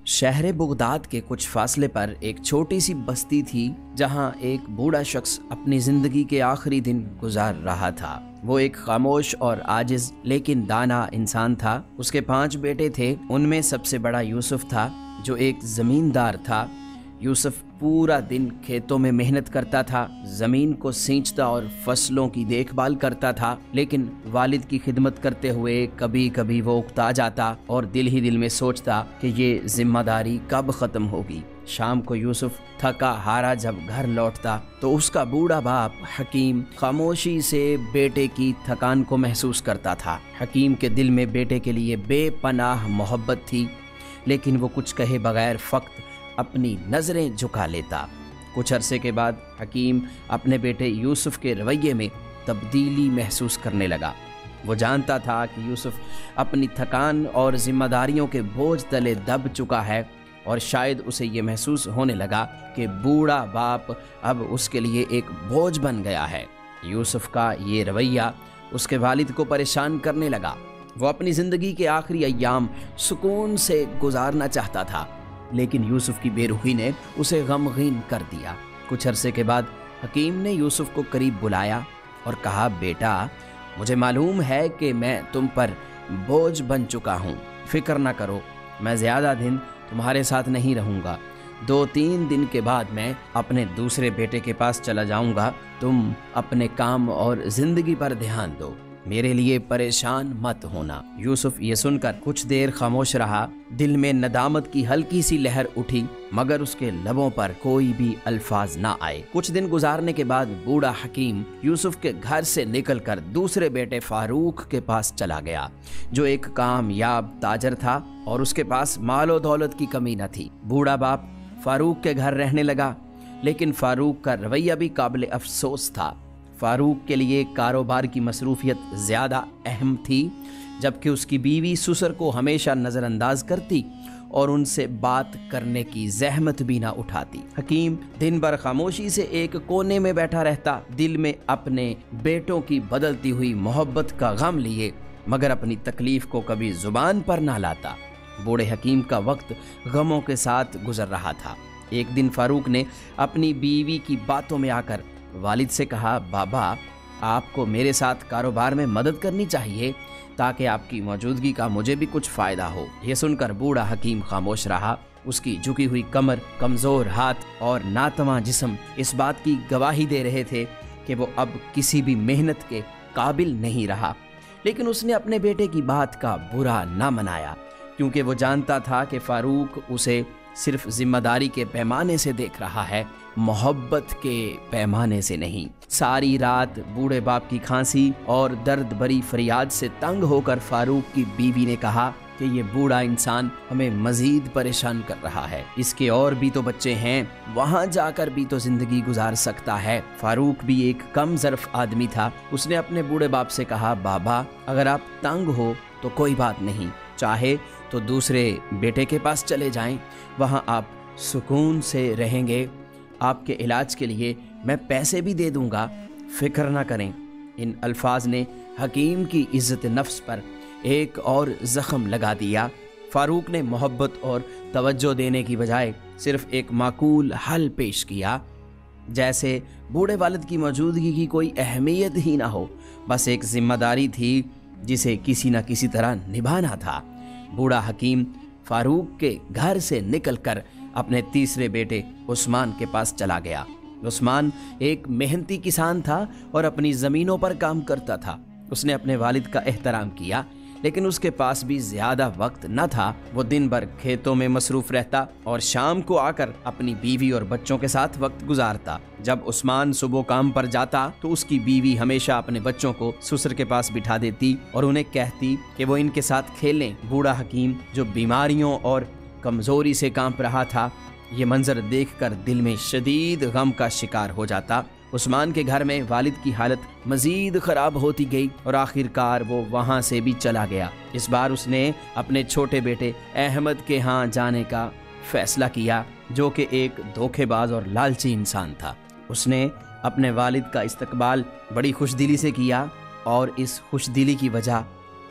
शहर बगदाद के कुछ फासले पर एक छोटी सी बस्ती थी जहां एक बूढ़ा शख्स अपनी जिंदगी के आखिरी दिन गुजार रहा था। वो एक खामोश और आजिज लेकिन दाना इंसान था। उसके 5 बेटे थे। उनमें सबसे बड़ा यूसुफ था जो एक जमींदार था। यूसुफ पूरा दिन खेतों में मेहनत करता था, जमीन को सींचता और फसलों की देखभाल करता था, लेकिन वालिद की खिदमत करते हुए कभी कभी वो उकता जाता और दिल ही दिल में सोचता कि ये जिम्मेदारी कब खत्म होगी। शाम को यूसुफ थका हारा जब घर लौटता तो उसका बूढ़ा बाप हकीम खामोशी से बेटे की थकान को महसूस करता था। हकीम के दिल में बेटे के लिए बेपनाह मोहब्बत थी, लेकिन वो कुछ कहे बगैर फक्त अपनी नज़रें झुका लेता। कुछ अरसे के बाद हकीम अपने बेटे यूसुफ के रवैये में तब्दीली महसूस करने लगा। वो जानता था कि यूसुफ अपनी थकान और जिम्मेदारियों के बोझ तले दब चुका है और शायद उसे ये महसूस होने लगा कि बूढ़ा बाप अब उसके लिए एक बोझ बन गया है। यूसुफ का ये रवैया उसके वालिद को परेशान करने लगा। वो अपनी ज़िंदगी के आखिरी अय्याम सुकून से गुजारना चाहता था, लेकिन यूसुफ की बेरुखी ने उसे गमगीन कर दिया। कुछ अरसे के बाद हकीम ने यूसुफ को करीब बुलाया और कहा, बेटा, मुझे मालूम है कि मैं तुम पर बोझ बन चुका हूँ। फिक्र ना करो, मैं ज़्यादा दिन तुम्हारे साथ नहीं रहूँगा। 2-3 दिन के बाद मैं अपने दूसरे बेटे के पास चला जाऊँगा। तुम अपने काम और ज़िंदगी पर ध्यान दो, मेरे लिए परेशान मत होना। यूसुफ ये सुनकर कुछ देर खामोश रहा। दिल में नदामत की हल्की सी लहर उठी, मगर उसके लबों पर कोई भी अल्फाज ना आए। कुछ दिन गुजारने के बाद बूढ़ा हकीम यूसुफ के घर से निकलकर दूसरे बेटे फारूक के पास चला गया, जो एक कामयाब ताजर था और उसके पास मालो दौलत की कमी न थी। बूढ़ा बाप फारूक के घर रहने लगा, लेकिन फारूक का रवैया भी काबिल अफसोस था। फारूक के लिए कारोबार की मसरूफियत ज़्यादा अहम थी, जबकि उसकी बीवी ससुर को हमेशा नज़रअंदाज करती और उनसे बात करने की जहमत भी ना उठाती। हकीम दिन भर खामोशी से एक कोने में बैठा रहता, दिल में अपने बेटों की बदलती हुई मोहब्बत का गम लिए, मगर अपनी तकलीफ को कभी जुबान पर ना लाता। बूढ़े हकीम का वक्त गमों के साथ गुजर रहा था। एक दिन फारूक ने अपनी बीवी की बातों में आकर वालिद से कहा, बाबा, आपको मेरे साथ कारोबार में मदद करनी चाहिए ताकि आपकी मौजूदगी का मुझे भी कुछ फ़ायदा हो। यह सुनकर बूढ़ा हकीम खामोश रहा। उसकी झुकी हुई कमर, कमज़ोर हाथ और नातवा जिस्म इस बात की गवाही दे रहे थे कि वो अब किसी भी मेहनत के काबिल नहीं रहा। लेकिन उसने अपने बेटे की बात का बुरा ना मनाया, क्योंकि वो जानता था कि फारूक उसे सिर्फ जिम्मेदारी के पैमाने से देख रहा है, मोहब्बत के पैमाने से नहीं। सारी रात बूढ़े बाप की खांसी और दर्द भरी फरियाद से तंग होकर फारूक की बीवी ने कहा कि ये बूढ़ा इंसान हमें मजीद परेशान कर रहा है। इसके और भी तो बच्चे हैं, वहाँ जाकर भी तो जिंदगी गुजार सकता है। फारूक भी एक कम ज़र्फ आदमी था। उसने अपने बूढ़े बाप से कहा, बाबा, अगर आप तंग हो तो कोई बात नहीं, चाहे तो दूसरे बेटे के पास चले जाएं, वहाँ आप सुकून से रहेंगे। आपके इलाज के लिए मैं पैसे भी दे दूंगा, फिक्र ना करें। इन अल्फाज ने हकीम की इज्जत नफ्स पर एक और ज़ख्म लगा दिया। फारूक ने मोहब्बत और तवज्जो देने की बजाय सिर्फ एक माकूल हल पेश किया, जैसे बूढ़े वालिद की मौजूदगी की कोई अहमियत ही ना हो, बस एक जिम्मेदारी थी जिसे किसी न किसी तरह निभाना था। बूढ़ा हकीम फारूक के घर से निकलकर अपने तीसरे बेटे उस्मान के पास चला गया। उस्मान एक मेहनती किसान था और अपनी ज़मीनों पर काम करता था। उसने अपने वालिद का एहतराम किया, लेकिन उसके पास भी ज़्यादा वक्त न था। वो दिन भर खेतों में मसरूफ़ रहता और शाम को आकर अपनी बीवी और बच्चों के साथ वक्त गुजारता। जब उस्मान सुबह काम पर जाता तो उसकी बीवी हमेशा अपने बच्चों को ससुर के पास बिठा देती और उन्हें कहती कि वो इनके साथ खेलें। बूढ़ा हकीम, जो बीमारियों और कमज़ोरी से कांप रहा था, ये मंजर देखकर दिल में शदीद गम का शिकार हो जाता। उस्मान के घर में वालिद की हालत मज़ीद ख़राब होती गई और आखिरकार वो वहाँ से भी चला गया। इस बार उसने अपने छोटे बेटे अहमद के यहाँ जाने का फ़ैसला किया, जो कि एक धोखेबाज और लालची इंसान था। उसने अपने वालिद का इस्तकबाल बड़ी खुशदिली से किया, اور اس خوش دلی کی وجہ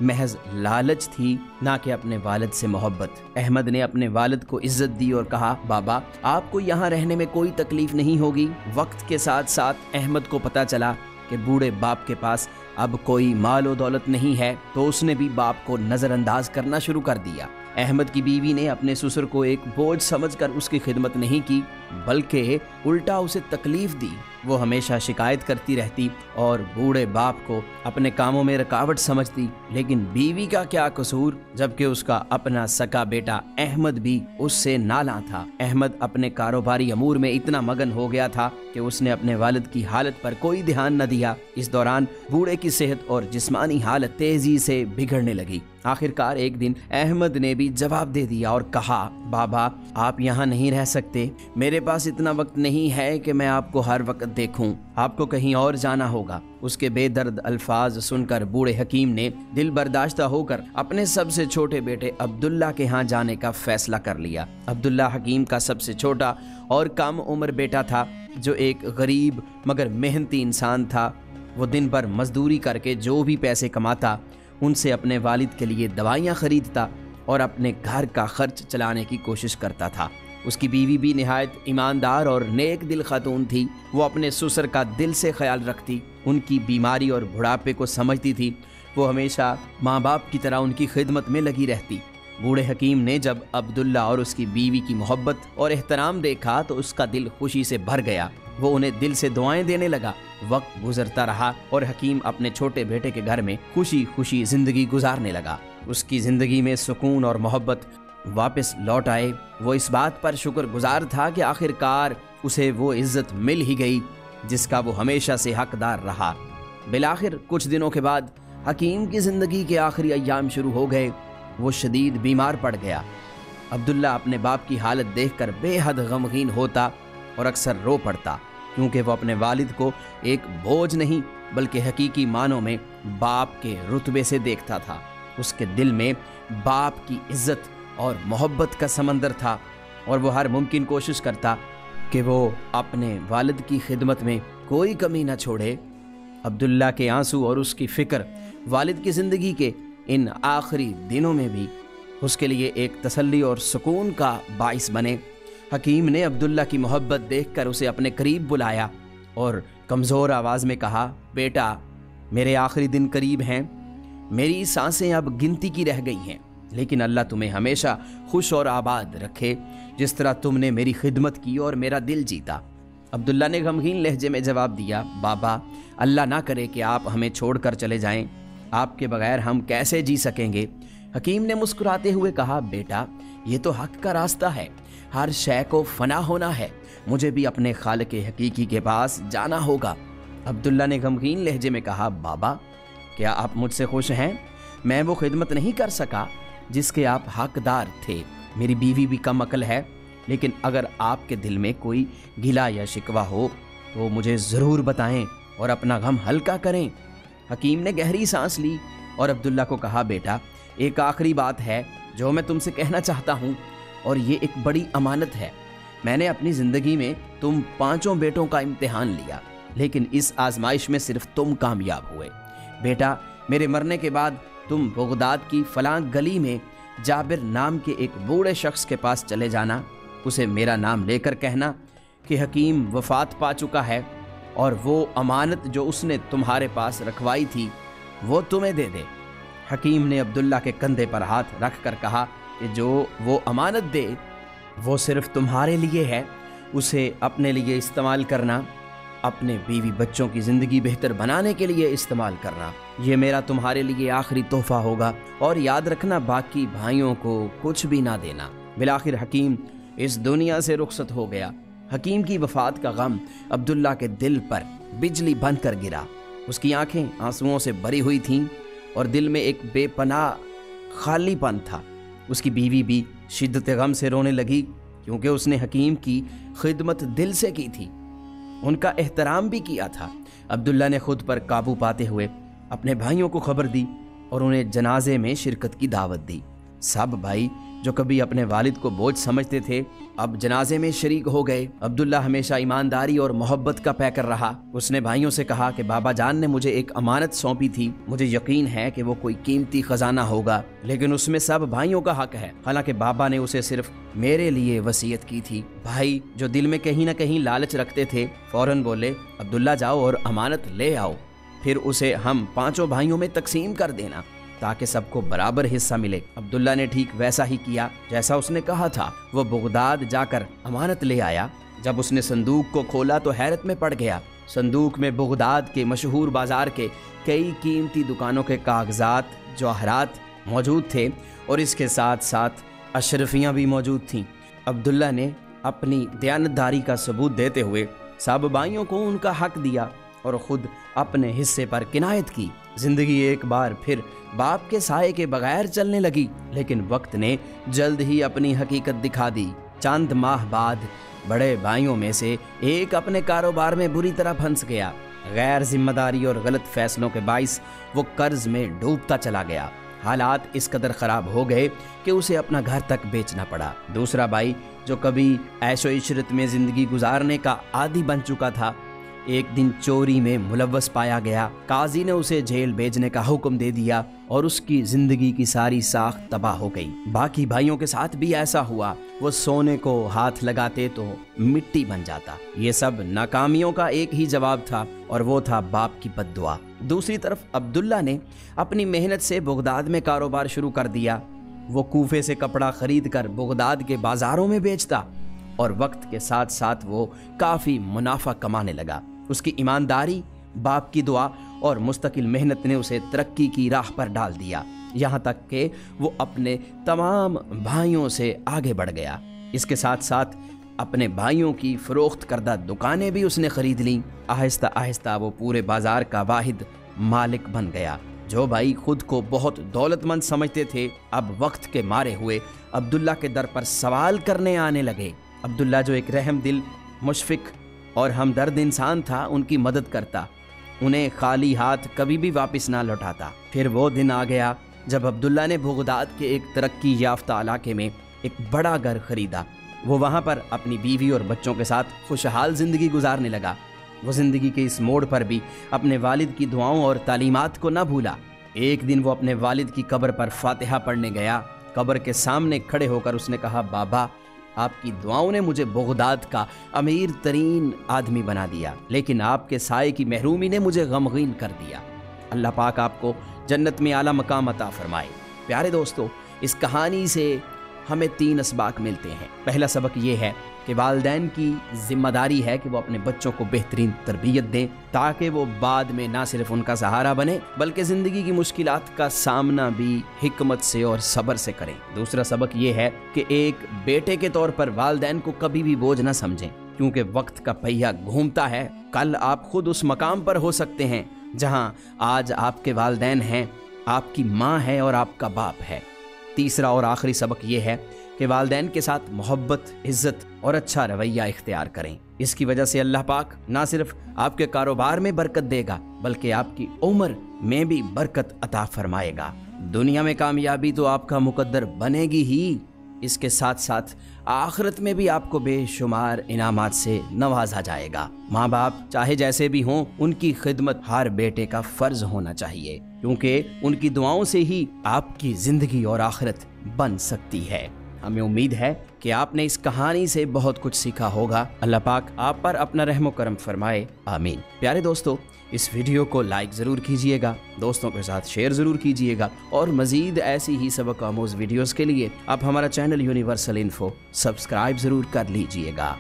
محض لالچ تھی، نہ کہ اپنے والد سے محبت۔ احمد نے اپنے والد کو عزت دی اور کہا، بابا آپ کو یہاں رہنے میں کوئی تکلیف نہیں ہوگی۔ وقت کے ساتھ ساتھ احمد کو پتہ چلا کہ بوڑھے باپ کے پاس اب کوئی مال و دولت نہیں ہے، تو اس نے بھی باپ کو نظر انداز کرنا شروع کر دیا۔ احمد کی بیوی نے اپنے سسر کو ایک بوجھ سمجھ کر اس کی خدمت نہیں کی، بلکہ الٹا اسے تکلیف دی۔ وہ ہمیشہ شکایت کرتی رہتی اور بوڑھے باپ کو اپنے کاموں میں رکاوٹ سمجھتی، لیکن بیوی کا کیا قصور، جبکہ اس کا اپنا سکا بیٹا احمد بھی اس سے نالاں تھا۔ احمد اپنے کاروباری امور میں اتنا مگن ہو گیا تھا کہ اس نے اپنے والد کی حالت پر کوئی دھیان نہ دیا۔ اس دوران بوڑھے کی صحت اور جسمانی حالت تیزی سے بگڑنے لگی۔ آخرکار ایک دن احمد نے بھی جواب دے دیا اور کہا، بابا آپ یہاں نہیں رہ سکتے، میرے پاس اتنا وقت نہیں ہے کہ میں آپ کو ہر وقت دیکھوں، آپ کو کہیں اور جانا ہوگا۔ اس کے بے درد الفاظ سن کر بوڑھے حکیم نے دل برداشتہ ہو کر اپنے سب سے چھوٹے بیٹے عبداللہ کے ہاں جانے کا فیصلہ کر لیا۔ عبداللہ حکیم کا سب سے چھوٹا اور کم عمر بیٹا تھا، جو ایک غریب مگر محنتی انسان تھا۔ وہ دن بھر مزدوری کر کے جو بھی پیسے کماتا، ان سے اپنے والد کے لیے دوائیاں خریدتا اور اپنے گھر کا خرچ چلانے کی کوشش کرتا تھا۔ اس کی بیوی بھی نہایت ایماندار اور نیک دل خاتون تھی۔ وہ اپنے سسر کا دل سے خیال رکھتی، ان کی بیماری اور بڑھاپے کو سمجھتی تھی۔ وہ ہمیشہ ماں باپ کی طرح ان کی خدمت میں لگی رہتی۔ بوڑھے حکیم نے جب عبداللہ اور اس کی بیوی کی محبت اور احترام دیکھا تو اس کا دل خوشی سے بھر گیا۔ وہ انہیں دل سے دعائیں دینے لگا۔ وقت گزرتا رہا اور حکیم اپنے چھوٹے بیٹے کے گھر میں خوشی خوشی زندگی گزارنے لگا۔ اس کی زندگی میں سکون اور محبت واپس لوٹ آئے۔ وہ اس بات پر شکر گزار تھا کہ آخرکار اسے وہ عزت مل ہی گئی جس کا وہ ہمیشہ سے حقدار رہا۔ بالآخر کچھ دنوں کے بعد حکیم کی زندگی کے آخری ایام شروع ہو گئے۔ وہ شدید بیمار پڑ گیا۔ عبداللہ اپنے باپ کی حالت دیکھ کر بے حد غمگین ہوتا اور اکثر رو پڑتا، کیونکہ وہ اپنے والد کو ایک بوجھ نہیں بلکہ حقیقی معنوں میں باپ کے رتبے سے دیکھتا تھا۔ اس کے دل میں باپ کی عزت اور محبت کا سمندر تھا اور وہ ہر ممکن کوشش کرتا کہ وہ اپنے والد کی خدمت میں کوئی کمی نہ چھوڑے۔ عبداللہ کے آنسو اور اس کی فکر والد کی زندگی کے ان آخری دنوں میں بھی اس کے لیے ایک تسلی اور سکون کا باعث بنے۔ حکیم نے عبداللہ کی محبت دیکھ کر اسے اپنے قریب بلایا اور کمزور آواز میں کہا، بیٹا میرے آخری دن قریب ہیں، میری سانسیں اب گنتی کی رہ گئی ہیں، لیکن اللہ تمہیں ہمیشہ خوش اور آباد رکھے جس طرح تم نے میری خدمت کی اور میرا دل جیتا۔ عبداللہ نے غمگین لہجے میں جواب دیا، بابا اللہ نہ کرے کہ آپ ہمیں چھوڑ کر چلے جائیں، آپ کے بغیر ہم کیسے جی سکیں گے؟ حکیم نے مسکراتے ہوئے کہا، بیٹا یہ تو حق کا راستہ ہے، ہر شے کو فنا ہونا ہے، مجھے بھی اپنے خالق حقیقی کے پاس جانا ہوگا۔ عبداللہ نے غمگین لہجے میں کہا، بابا کیا آپ مجھ سے خوش ہیں؟ میں وہ خدمت نہیں کر سکا جس کے آپ حقدار تھے، میری بیوی بھی کم عقل ہے، لیکن اگر آپ کے دل میں کوئی گلہ یا شکوہ ہو تو مجھے ضرور بتائیں اور اپنا غم ہلکا کریں۔ حکیم نے گہری سانس لی اور عبداللہ کو کہا، بیٹا ایک آخری بات ہے جو میں تم سے کہنا چاہتا ہوں، اور یہ ایک بڑی امانت ہے۔ میں نے اپنی زندگی میں تم 5 بیٹوں کا امتحان لیا، لیکن اس آزمائش میں صرف تم کامیاب ہوئے۔ بیٹا میرے مرنے کے بعد تم بغداد کی فلاں گلی میں جابر نام کے ایک بوڑھے شخص کے پاس چلے جانا، اسے میرا نام لے کر کہنا کہ حکیم وفات پا چکا ہے اور وہ امانت جو اس نے تمہارے پاس رکھوائی تھی وہ تمہیں دے دے۔ حکیم نے عبداللہ کے کندھے پر ہاتھ رکھ کر کہا کہ جو وہ امانت دے وہ صرف تمہارے لیے ہے، اسے اپنے لیے استعمال کرنا، اپنے بیوی بچوں کی زندگی بہتر بنانے کے لیے استعمال کرنا، یہ میرا تمہارے لیے آخری تحفہ ہوگا، اور یاد رکھنا باقی بھائیوں کو کچھ بھی نہ دینا۔ بالآخر حکیم اس دنیا سے رخصت ہو گیا۔ حکیم کی وفات کا غم عبداللہ کے دل پر بجلی بن کر گرا۔ اس کی آنکھیں آنسوؤں سے بھری ہوئی تھیں اور دل میں ایک بے پناہ خالی پن تھا۔ اس کی بیوی بھی شدت غم سے رونے لگی، کیونکہ اس نے حکیم کی خدمت دل سے کی تھی، ان کا احترام بھی کیا تھا۔ عبداللہ نے خود پر قابو پاتے ہوئے اپنے بھائیوں کو خبر دی اور انہیں جنازے میں شرکت کی دعوت دی۔ सब भाई जो कभी अपने वालिद को बोझ समझते थे अब जनाजे में शरीक हो गए। अब्दुल्ला हमेशा ईमानदारी और मोहब्बत का पैकर रहा। उसने भाइयों से कहा कि बाबा जान ने मुझे एक अमानत सौंपी थी, मुझे यकीन है कि वो कोई कीमती खजाना होगा, लेकिन उसमें सब भाइयों का हक है। हालांकि बाबा ने उसे सिर्फ मेरे लिए वसीयत की थी। भाई जो दिल में कहीं ना कहीं लालच रखते थे फौरन बोले, अब्दुल्ला जाओ और अमानत ले आओ, फिर उसे हम 5 भाइयों में तकसीम कर देना ताकि सबको बराबर हिस्सा मिले। अब्दुल्ला ने ठीक वैसा ही किया जैसा उसने कहा था। वो बगदाद जाकर अमानत ले आया। जब उसने संदूक को खोला तो हैरत में पड़ गया। संदूक में बगदाद के मशहूर बाजार के कई कीमती दुकानों के कागजात, जवाहरात मौजूद थे और इसके साथ साथ अशरफियाँ भी मौजूद थीं। अब्दुल्ला ने अपनी दयानतदारी का सबूत देते हुए सब भाइयों को उनका हक दिया और खुद अपने हिस्से पर किनायत की। जिंदगी एक बार फिर बाप के साए के बगैर चलने लगी, लेकिन वक्त ने जल्द ही अपनी हकीकत दिखा दी। चंद माह बाद बड़े भाइयों में से एक अपने कारोबार में बुरी तरह फंस गया। गैर जिम्मेदारी और गलत फैसलों के बाइस वो कर्ज में डूबता चला गया। हालात इस कदर खराब हो गए कि उसे अपना घर तक बेचना पड़ा। दूसरा भाई जो कभी ऐशो इशरत में जिंदगी गुजारने का आदी बन चुका था, एक दिन चोरी में मुलव्वस पाया गया। काजी ने उसे जेल भेजने का हुक्म दे दिया और उसकी जिंदगी की सारी साख तबाह हो गई। बाकी भाइयों के साथ भी ऐसा हुआ। वो सोने को हाथ लगाते तो मिट्टी बन जाता। ये सब नाकामियों का एक ही जवाब था और वो था बाप की बद्दुआ। दूसरी तरफ अब्दुल्ला ने अपनी मेहनत से बगदाद में कारोबार शुरू कर दिया। वो कूफे से कपड़ा खरीद कर बगदाद के बाजारों में बेचता और वक्त के साथ साथ वो काफ़ी मुनाफा कमाने लगा। उसकी ईमानदारी, बाप की दुआ और मुस्तकिल मेहनत ने उसे तरक्की की राह पर डाल दिया, यहाँ तक कि वो अपने तमाम भाइयों से आगे बढ़ गया। इसके साथ साथ अपने भाइयों की फरोख्त करदा दुकानें भी उसने खरीद लीं। आहिस्ता आहिस्ता वो पूरे बाजार का वाहिद मालिक बन गया। जो भाई खुद को बहुत दौलतमंद समझते थे अब वक्त के मारे हुए अब्दुल्ला के दर पर सवाल करने आने लगे। अब्दुल्ला जो एक रहम दिल, मुशफिक और हमदर्द इंसान था, उनकी मदद करता, उन्हें खाली हाथ कभी भी वापस ना लौटाता। फिर वो दिन आ गया जब अब्दुल्ला ने बगदाद के एक तरक्की याफ्ता इलाके में एक बड़ा घर खरीदा। वो वहाँ पर अपनी बीवी और बच्चों के साथ खुशहाल ज़िंदगी गुजारने लगा। वो ज़िंदगी के इस मोड़ पर भी अपने वालिद की दुआओं और तालीमात को न भूला। एक दिन वो अपने वालिद की कब्र पर फातिहा पढ़ने गया। कब्र के सामने खड़े होकर उसने कहा, बाबा आपकी दुआओं ने मुझे बगदाद का अमीर तरीन आदमी बना दिया, लेकिन आपके साए की महरूमी ने मुझे गमगीन कर दिया। अल्लाह पाक आपको जन्नत में आला मकाम अता फरमाए। प्यारे दोस्तों, इस कहानी से हमें 3 असबाक मिलते हैं। पहला सबक ये है कि वालिदैन की जिम्मेदारी है कि वो अपने बच्चों को बेहतरीन तरबियत दें ताकि वो बाद में ना सिर्फ उनका सहारा बने बल्कि ज़िंदगी की मुश्किलात का सामना भी हिकमत से और सब्र से करें। दूसरा सबक ये है कि एक बेटे के तौर पर वालिदैन को कभी भी बोझ न समझें, क्योंकि वक्त का पहिया घूमता है। कल आप खुद उस मकाम पर हो सकते हैं जहाँ आज आपके वालिदैन हैं, आपकी माँ है और आपका बाप है। तीसरा और आखिरी सबक ये है कि वालिदैन के साथ मोहब्बत, इज़्ज़त और अच्छा रवैया इख्तियार करें। इसकी वजह से अल्लाह पाक ना सिर्फ आपके कारोबार में बरकत देगा बल्कि आपकी उम्र में भी बरकत अता फरमाएगा। दुनिया में कामयाबी तो आपका मुकद्दर बनेगी ही, इसके साथ साथ आखिरत में भी आपको बेशुमार इनामात से नवाजा जाएगा। माँ बाप चाहे जैसे भी हों, उनकी खिदमत हर बेटे का फर्ज होना चाहिए, क्योंकि उनकी दुआओं से ही आपकी जिंदगी और आखिरत बन सकती है। हमें उम्मीद है कि आपने इस कहानी से बहुत कुछ सीखा होगा। अल्लाह पाक आप पर अपना रहम करम फरमाए, आमीन। प्यारे दोस्तों, इस वीडियो को लाइक ज़रूर कीजिएगा, दोस्तों के साथ शेयर ज़रूर कीजिएगा और मज़ीद ऐसी ही सबक आमूज़ वीडियोज़ के लिए आप हमारा चैनल यूनिवर्सल इन्फो सब्सक्राइब ज़रूर कर लीजिएगा।